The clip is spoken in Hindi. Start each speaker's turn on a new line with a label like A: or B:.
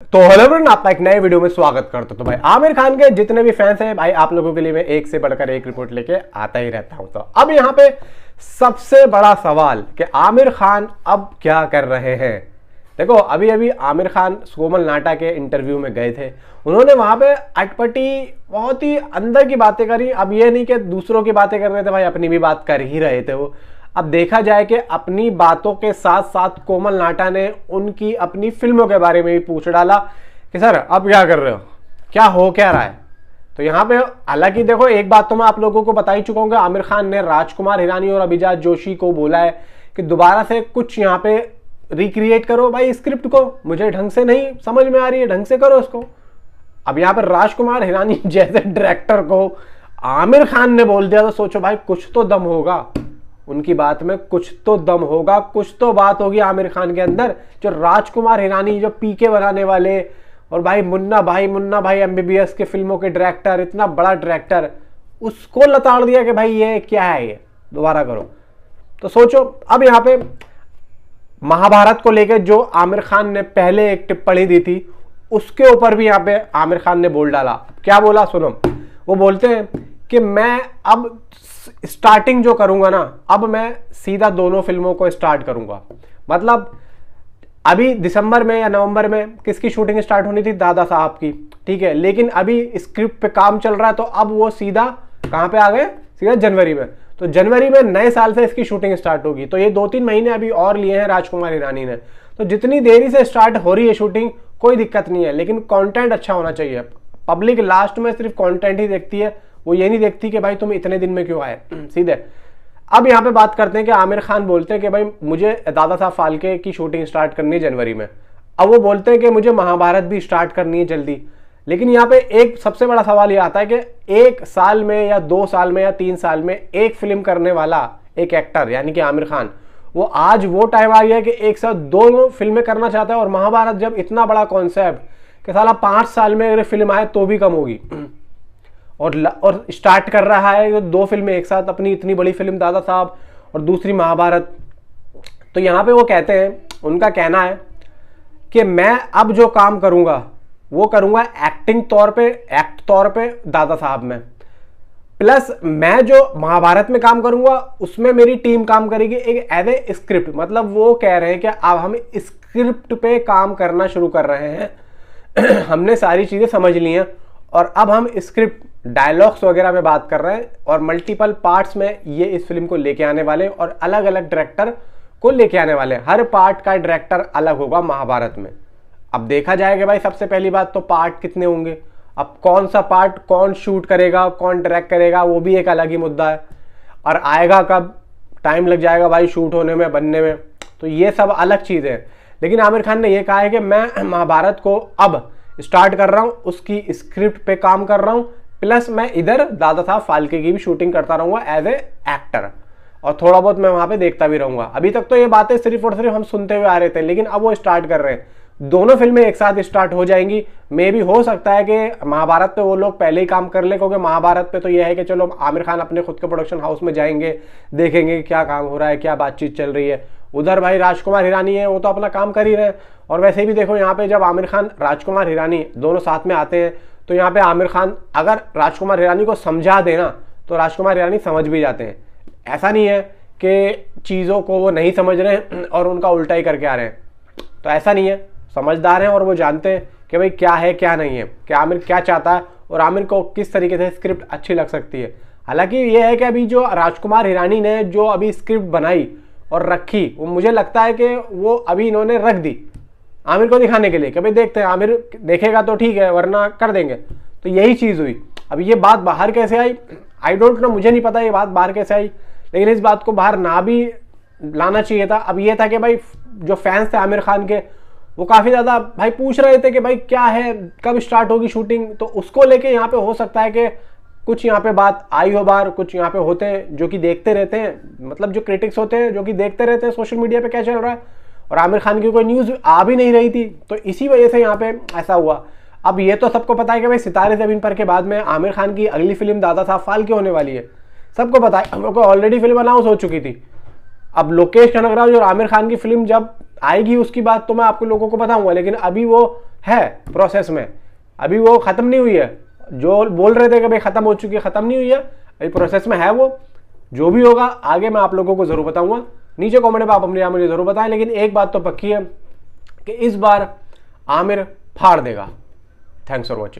A: तो हेलो एवरीवन, आपका एक नए वीडियो में स्वागत करता हूं। तो भाई आमिर खान के जितने भी फैंस हैं भाई, आप लोगों के लिए मैं एक से बढ़कर एक रिपोर्ट लेके आता ही रहता हूं। तो अब यहाँ पे सबसे बड़ा सवाल कि आमिर खान अब क्या कर रहे हैं। देखो, अभी अभी आमिर खान कोमल नाटा के इंटरव्यू में गए थे। उन्होंने वहां पे अटपटी बहुत ही अंदर की बातें करी। अब ये नहीं कि दूसरों की बातें कर रहे थे भाई, अपनी भी बात कर ही रहे थे वो। अब देखा जाए कि अपनी बातों के साथ साथ कोमल नाटा ने उनकी अपनी फिल्मों के बारे में भी पूछ डाला कि सर अब क्या कर रहे हो, क्या रहा है। तो यहाँ पे हालांकि देखो, एक बात तो मैं आप लोगों को बता ही चुका हूँ कि आमिर खान ने राजकुमार हिरानी और अभिजात जोशी को बोला है कि दोबारा से कुछ यहाँ पे रिक्रिएट करो भाई स्क्रिप्ट को, मुझे ढंग से नहीं समझ में आ रही है, ढंग से करो इसको। अब यहाँ पर राजकुमार हिरानी जैसे डायरेक्टर को आमिर खान ने बोल दिया तो सोचो भाई, कुछ तो दम होगा उनकी बात में, कुछ तो दम होगा, कुछ तो बात होगी आमिर खान के अंदर। जो राजकुमार हिरानी, जो पीके बनाने वाले, और भाई मुन्ना भाई एमबीबीएस के फिल्मों के डायरेक्टर, इतना बड़ा डायरेक्टर, उसको लताड़ दिया कि भाई ये क्या है, ये दोबारा करो। तो सोचो, अब यहाँ पे महाभारत को लेकर जो आमिर खान ने पहले एक टिप्पणी दी थी, उसके ऊपर भी यहाँ पे आमिर खान ने बोल डाला। क्या बोला सुनो, वो बोलते हैं कि मैं अब स्टार्टिंग जो करूंगा ना, अब मैं सीधा दोनों फिल्मों को स्टार्ट करूंगा। मतलब अभी दिसंबर में या नवंबर में किसकी शूटिंग स्टार्ट होनी थी, दादा साहब की, ठीक है, लेकिन अभी स्क्रिप्ट पे काम चल रहा है, तो अब वो सीधा कहां पे आ गए, सीधा जनवरी में। तो जनवरी में नए साल से इसकी शूटिंग स्टार्ट होगी। तो ये 2-3 महीने अभी और लिए हैं राजकुमार हिरानी ने। तो जितनी देरी से स्टार्ट हो रही है शूटिंग, कोई दिक्कत नहीं है, लेकिन कंटेंट अच्छा होना चाहिए। पब्लिक लास्ट में सिर्फ कंटेंट ही देखती है, वो ये नहीं देखती कि भाई तुम इतने दिन में क्यों आए सीधे। अब यहाँ पे बात करते हैं कि आमिर खान बोलते हैं कि भाई मुझे दादा साहब फाल्के की शूटिंग स्टार्ट करनी है जनवरी में। अब वो बोलते हैं कि मुझे महाभारत भी स्टार्ट करनी है जल्दी। लेकिन यहाँ पे एक सबसे बड़ा सवाल ये आता है कि 1 साल में या 2 साल में या 3 साल में एक फिल्म करने वाला एक एक्टर यानी कि आमिर खान, वो आज वो टाइम आ गया है कि एक साथ 2 फिल्में करना चाहता है। और महाभारत जब इतना बड़ा कॉन्सेप्ट कि साला 5 साल में अगर फिल्म आए तो भी कम होगी, और स्टार्ट कर रहा है 2 फिल्में एक साथ, अपनी इतनी बड़ी फिल्म दादा साहब और दूसरी महाभारत। तो यहाँ पे वो कहते हैं, उनका कहना है कि मैं अब जो काम करूंगा वो करूंगा एक्टिंग तौर पे दादा साहब में, प्लस मैं जो महाभारत में काम करूंगा उसमें मेरी टीम काम करेगी एक एज ए स्क्रिप्ट। मतलब वो कह रहे हैं कि अब हम स्क्रिप्ट पे काम करना शुरू कर रहे हैं हमने सारी चीजें समझ ली हैं और अब हम स्क्रिप्ट डायलॉग्स वगैरह में बात कर रहे हैं, और मल्टीपल पार्ट्स में ये इस फिल्म को लेके आने वाले और अलग अलग डायरेक्टर को लेके आने वाले। हर पार्ट का डायरेक्टर अलग होगा महाभारत में। अब देखा जाएगा भाई, सबसे पहली बात तो पार्ट कितने होंगे, अब कौन सा पार्ट कौन शूट करेगा, कौन डायरेक्ट करेगा, वो भी एक अलग ही मुद्दा है। और आएगा कब, टाइम लग जाएगा भाई शूट होने में, बनने में, तो ये सब अलग चीज है। लेकिन आमिर खान ने यह कहा है कि मैं महाभारत को अब स्टार्ट कर रहा हूं, उसकी स्क्रिप्ट पे काम कर रहा हूं, प्लस मैं इधर दादा साहब फाल्के की भी शूटिंग करता रहूंगा एज ए एक्टर, और थोड़ा बहुत मैं वहां पे देखता भी रहूंगा। अभी तक तो ये बातें सिर्फ और सिर्फ हम सुनते हुए आ रहे थे, लेकिन अब वो स्टार्ट कर रहे हैं। दोनों फिल्में एक साथ स्टार्ट हो जाएंगी। मे भी हो सकता है कि महाभारत पे वो लोग पहले ही काम कर ले, क्योंकि महाभारत पे तो ये है कि चलो आमिर खान अपने खुद के प्रोडक्शन हाउस में जाएंगे, देखेंगे क्या काम हो रहा है, क्या बातचीत चल रही है। उधर भाई राजकुमार हिरानी है, वो तो अपना काम कर ही रहे हैं। और वैसे भी देखो, यहाँ पे जब आमिर खान राजकुमार हिरानी दोनों साथ में आते हैं, तो यहाँ पे आमिर खान अगर राजकुमार हिरानी को समझा देना तो राजकुमार हिरानी समझ भी जाते हैं। ऐसा नहीं है कि चीज़ों को वो नहीं समझ रहे हैं और उनका उल्टा ही करके आ रहे हैं, तो ऐसा नहीं है, समझदार हैं और वो जानते हैं कि भाई क्या है क्या नहीं है, कि आमिर क्या चाहता है और आमिर को किस तरीके से स्क्रिप्ट अच्छी लग सकती है। हालांकि ये है कि अभी जो राजकुमार हिरानी ने जो अभी स्क्रिप्ट बनाई और रखी, वो मुझे लगता है कि वो अभी इन्होंने रख दी आमिर को दिखाने के लिए कि भाई देखते हैं, आमिर देखेगा तो ठीक है, वरना कर देंगे। तो यही चीज़ हुई। अब ये बात बाहर कैसे आई, आई डोंट नो, मुझे नहीं पता ये बात बाहर कैसे आई, लेकिन इस बात को बाहर ना भी लाना चाहिए था। अब ये था कि भाई जो फैंस थे आमिर खान के, वो काफ़ी ज़्यादा भाई पूछ रहे थे कि भाई क्या है, कब स्टार्ट होगी शूटिंग। तो उसको लेके यहाँ पे हो सकता है कि कुछ यहाँ पे बात आई हो बाहर, कुछ यहाँ पे होते हैं जो कि देखते रहते हैं, मतलब जो क्रिटिक्स होते हैं जो कि देखते रहते हैं सोशल मीडिया पे क्या चल रहा है, और आमिर खान की कोई न्यूज़ आ भी नहीं रही थी, तो इसी वजह से यहाँ पे ऐसा हुआ। अब ये तो सबको पता है कि भाई सितारे ज़मीन पर के बाद में आमिर खान की अगली फिल्म दादा साहब फाल्के होने वाली है, सबको पता है, हम लोग को ऑलरेडी फिल्म अनाउंस हो चुकी थी। अब लोकेश कनगराज और आमिर खान की फिल्म जब आएगी उसकी बात तो मैं आपको लोगों को बताऊंगा, लेकिन अभी वो है प्रोसेस में, अभी वो खत्म नहीं हुई है। जो बोल रहे थे कि भाई खत्म हो चुकी है, खत्म नहीं हुई है, अभी प्रोसेस में है वो। जो भी होगा आगे मैं आप लोगों को जरूर बताऊंगा। नीचे कमेंट में आप अपनी राय मुझे जरूर बताएं, लेकिन एक बात तो पक्की है कि इस बार आमिर फाड़ देगा। Thanks for watching.